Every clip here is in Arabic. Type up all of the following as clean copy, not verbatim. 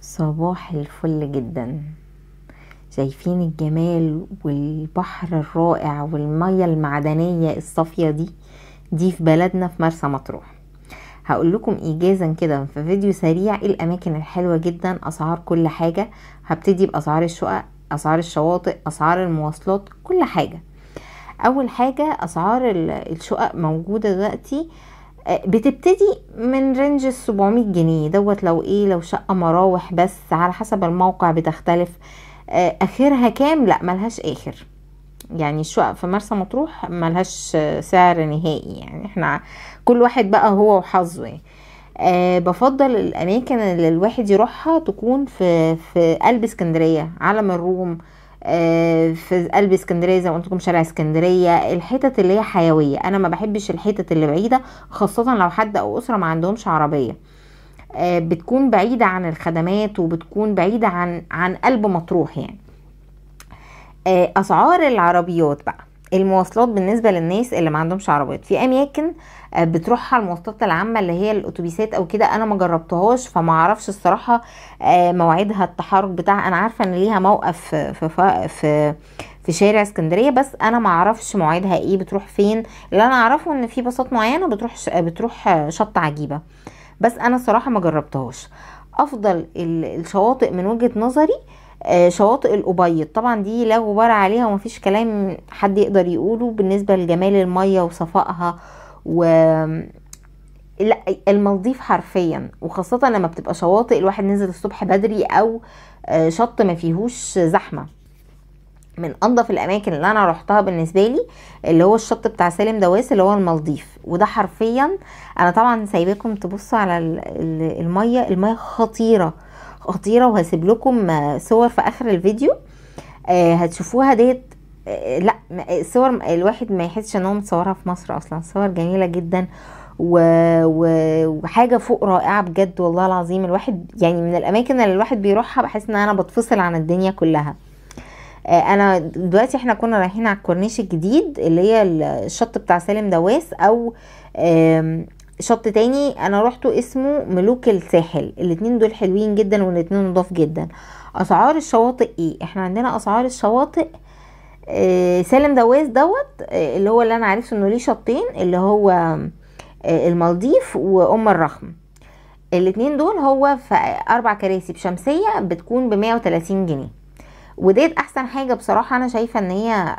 صباح الفل جدا. شايفين الجمال والبحر الرائع والمية المعدنية الصافية دي في بلدنا في مرسى مطروح. هقول لكم ايجازا كده في فيديو سريع ايه الاماكن الحلوة جدا، اسعار كل حاجة. هبتدي باسعار الشقق، اسعار الشواطئ، اسعار المواصلات، كل حاجة. اول حاجة اسعار الشقق موجودة دلوقتي بتبتدي من رينج 700 جنيه دوت. لو شقة مراوح بس على حسب الموقع بتختلف. اخرها كام؟ لا ملهاش اخر. يعني الشقق في مرسى مطروح ملهاش سعر نهائي، يعني احنا كل واحد بقى هو وحظه يعني. بفضل الاماكن اللي الواحد يروحها تكون في قلب اسكندرية، علم الروم. في قلب اسكندريه زي ما قلت لكم، شارع اسكندريه، الحتت اللي هي حيويه. انا ما بحبش الحتت اللي بعيده، خاصه لو حد او اسره ما عندهمش عربيه. بتكون بعيده عن الخدمات وبتكون بعيده عن قلب مطروح يعني. اسعار العربيات بقى، المواصلات بالنسبه للناس اللي ما عندهمش عربيات، في اماكن بتروحها المواصلات العامه اللي هي الاتوبيسات او كده. انا ما جربتهاش فما اعرفش الصراحه مواعيدها، التحرك بتاعها. انا عارفه ان ليها موقف في شارع اسكندريه، بس انا ما اعرفش مواعيدها ايه، بتروح فين. اللي انا اعرفه ان في باصات معينه بتروح شط عجيبه، بس انا الصراحه ما جربتهاش. افضل الشواطئ من وجهه نظري شواطئ الأبيض. طبعا دي لا غبار عليها ومفيش كلام حد يقدر يقوله بالنسبة لجمال المية وصفائها لا، المالديف حرفيا. وخاصة لما بتبقى شواطئ الواحد نزل الصبح بدري او شط ما فيهوش زحمة. من انضف الاماكن اللي انا روحتها بالنسبه لي اللي هو الشط بتاع سالم دواس اللي هو المالديف، وده حرفيا انا طبعا سايباكم تبصوا على الميه خطيره خطيره، وهسيب لكم صور في اخر الفيديو هتشوفوها ديت. لا الصور الواحد ما يحسش ان هو متصورها في مصر اصلا، صور جميله جدا وحاجه فوق رائعه بجد والله العظيم. الواحد يعني من الاماكن اللي الواحد بيروحها بحس ان انا بتفصل عن الدنيا كلها. انا دلوقتي احنا كنا رايحين على الكورنيش الجديد اللي هي الشط بتاع سالم دواس، او شط تاني انا روحته اسمه ملوك الساحل. الاتنين دول حلوين جدا والاتنين نضاف جدا. اسعار الشواطئ ايه؟ احنا عندنا اسعار الشواطئ سالم دواس دوت اللي هو اللي انا عارفه انه ليه شطين، اللي هو المالديف وام الرخم. الاتنين دول هو في 4 كراسي بشمسية بتكون ب130 جنيه، وديت احسن حاجة بصراحة. انا شايفة ان هي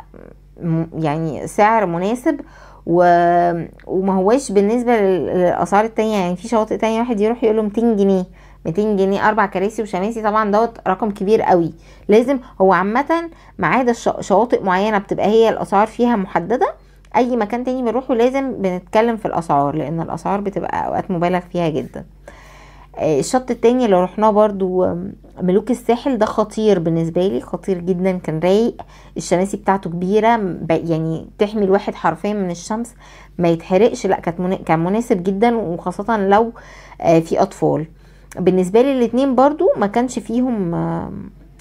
يعني سعر مناسب وما هواش بالنسبة للاسعار التانية. يعني في شواطئ تانية واحد يروح يقوله 200 جنيه 200 جنيه 4 كراسي وشماسي، طبعا دوت رقم كبير قوي. لازم هو عامة ما عدا شواطئ معينة بتبقى هي الاسعار فيها محددة، اي مكان تاني بنروحه لازم بنتكلم في الاسعار، لان الاسعار بتبقى اوقات مبالغ فيها جدا. الشط التاني اللي رحناه برضو ملوك الساحل، ده خطير بالنسبة لي، خطير جدا. كان رايق، الشماسي بتاعته كبيرة يعني تحمي الواحد حرفيا من الشمس ما يتحرقش. لا كان مناسب جدا، وخاصة لو في اطفال. بالنسبة لي الاتنين برضو ما كانش فيهم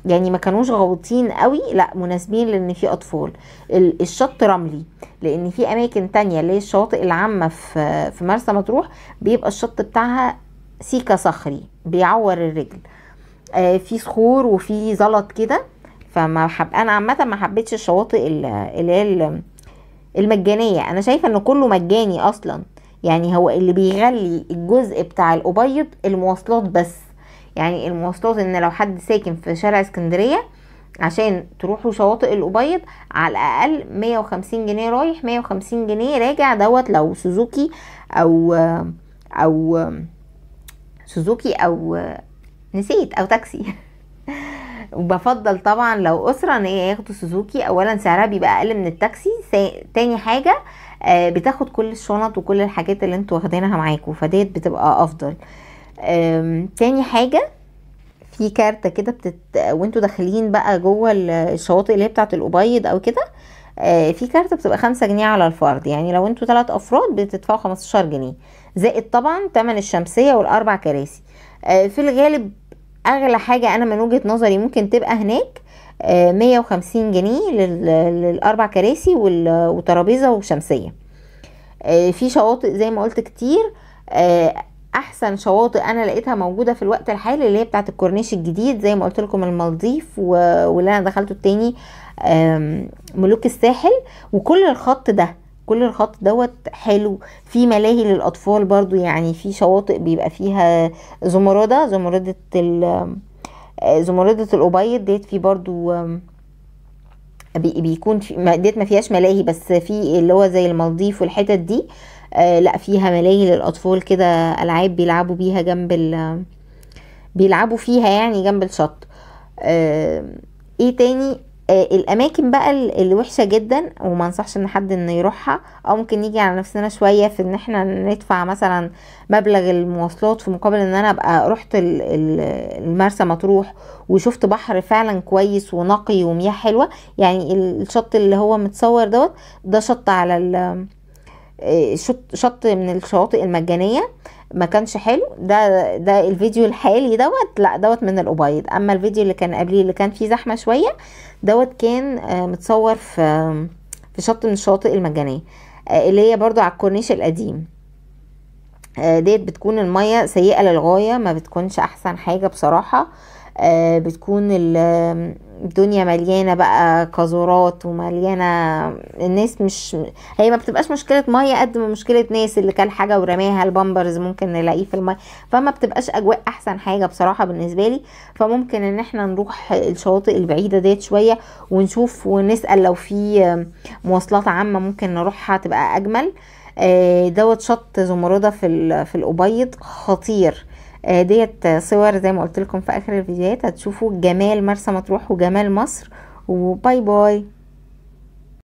يعني ما كانوش غوطين قوي، لا مناسبين لان في اطفال. الشط رملي، لان في اماكن تانية اللي هي الشواطئ العامة في مرسى مطروح بيبقى الشط بتاعها سيكا صخري بيعور الرجل، في صخور وفي زلط كده. انا عامه ما حبيتش الشواطئ اللي هي المجانيه. انا شايفه ان كله مجاني اصلا، يعني هو اللي بيغلي الجزء بتاع الابيض المواصلات بس. يعني المواصلات ان لو حد ساكن في شارع اسكندريه عشان تروحوا شواطئ الابيض على الاقل 150 جنيه رايح 150 جنيه راجع، دوت لو سوزوكي او سوزوكي او نسيت او تاكسي. وبفضل طبعا لو اسره ان هي ياخدوا سوزوكي. اولا سعرها بيبقى اقل من التاكسي، تاني حاجه بتاخد كل الشنط وكل الحاجات اللي انتوا واخدينها معاكم، فديت بتبقى افضل. تاني حاجه في كارتة كده وانتوا داخلين بقى جوه الشواطئ اللي هي بتاعت الابيض او كده، في كارتة بتبقى 5 جنيه على الفرد. يعني لو انتوا 3 افراد بتدفعوا 15 جنيه، زائد طبعا تمن الشمسية والاربع كراسي. في الغالب اغلى حاجة انا من وجهة نظري ممكن تبقى هناك 150 جنيه للاربع كراسي وترابيزة وشمسية. في شواطئ زي ما قلت كتير احسن شواطئ انا لقيتها موجوده في الوقت الحالي اللي هي بتاعه الكورنيش الجديد، زي ما قلت لكم المالديف واللي انا دخلته التاني ملوك الساحل. وكل الخط ده، كل الخط دوت حلو. في ملاهي للاطفال برضو، يعني في شواطئ بيبقى فيها زمردة الأبيض ديت، في برضو بيكون في ديت ما فيهاش ملاهي، بس في اللي هو زي المالديف والحتت دي لا فيها ملاهي للاطفال كده، العاب بيلعبوا بيها بيلعبوا فيها يعني جنب الشط. ايه تاني؟ الاماكن بقى اللي وحشه جدا وما انصحش ان حد انه يروحها، او ممكن نيجي على نفسنا شويه في ان احنا ندفع مثلا مبلغ المواصلات في مقابل ان انا ابقى رحت المرسى مطروح وشفت بحر فعلا كويس ونقي ومياه حلوه. يعني الشط اللي هو متصور ده شط على شط من الشواطئ المجانيه، ما كانش حلو. ده الفيديو الحالي لا من الأبيض. اما الفيديو اللي كان قبليه اللي كان فيه زحمه شويه كان متصور في شط من الشواطئ المجانيه اللي هي برضو على الكورنيش القديم. ديت بتكون المية سيئة للغاية، ما بتكونش احسن حاجة بصراحة. بتكون الدنيا مليانة بقى قاذورات ومليانة الناس، مش هي ما بتبقاش مشكلة مية قد ما مشكلة ناس اللي كل حاجة ورماها، البامبرز ممكن نلاقيه في المية، فما بتبقاش اجواء احسن حاجة بصراحة بالنسبة لي. فممكن ان احنا نروح الشواطئ البعيدة ديت شوية ونشوف ونسأل لو في مواصلات عامة ممكن نروحها تبقى اجمل. شط زمردة في الأبيض خطير. ديت صور زي ما قلت لكم في اخر الفيديوهات، هتشوفوا جمال مرسى مطروح وجمال مصر. وباي باي.